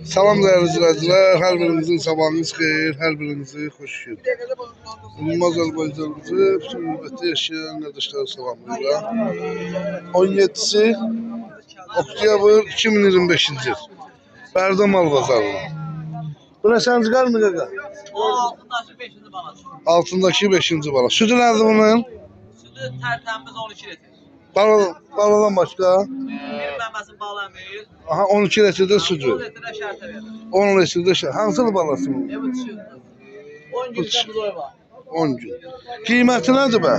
Salam değerli izleyiciler, her birinizin sabahınız xeyir, her birinizi hoş geldiniz. Ümumi Azerbaycanımızı bütün müddətdə yaşayan qardaşları salamlayıram. 17'si oktyabr 2025-ci il. Bərdə mal bazarı. Bu ne sen çıkar mı kaka? Altındaki 5. balası. Altındaki 5. bala. Sütü nerede bunun? Sütü tertemiz 12 litre. Baladan başka? Bir məməsin bala emir. Aha 12 litrede sütü. 10 litre şərtə verir. 10 litrede şey. Hansılı balası mı? Evet süt. 10 gün buzoy var. 10 gün. Kıyməti nədir be?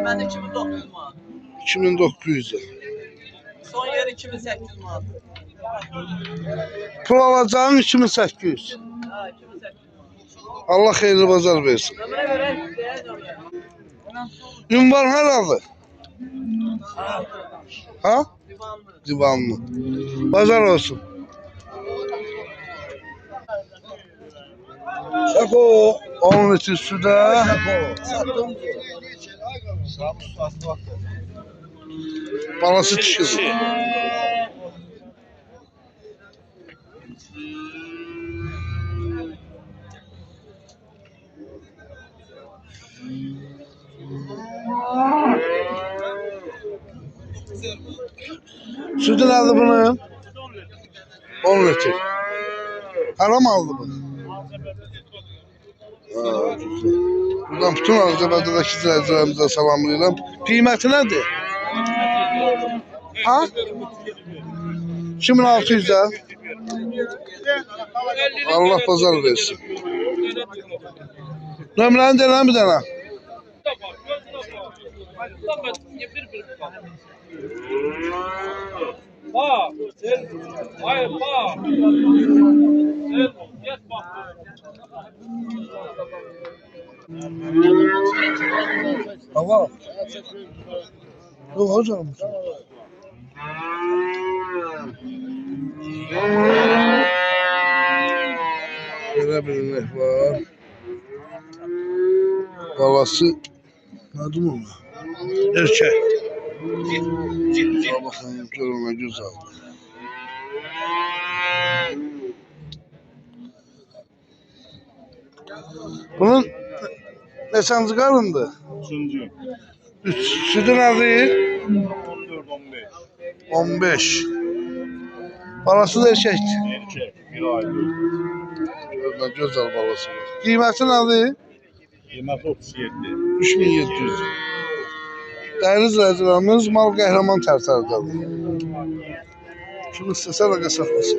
Mən 2900 manat. 2900 lira. Son yer 2800 manat. Pul alacağın 2800. Ha 2800 manat. Allah xeyirli bazar versin. Ömrə görə deyən oraya. Ünvan herhalde. Ha? Divanlı. Divanlı. Bazar olsun. Şako. 10 litre suda. Balası çıkıyor. Sütü nerede bunun? 10 litre. Haram aldı mı? Buradan bütün Azərbaycandakı izləyicilərimizə salamlayıram. Qiyməti nədir? Ha? 2600 də. Allah bazar versin. Nömrəni deyilən bir dənə. Bak, sen, hayır bak. Sen, geç bak. Hava. Yok hocam. Böyle bir inek var. Balası. Nedir mi? Erkek. Bakın görme güzel. Bunun neçənci qarındı? Üçüncü. Sütü nədir? 14-15. 15. Balası da erkəkdir. Erkek, bir aylık. Gözəl, gözəl balası var. Qiyməti nədir? Kıymet 37. 3700. Dəyərli izləyicilərimiz, mal qəhrəman tərtərdadır. Kim istəsə əlaqə saxlasın.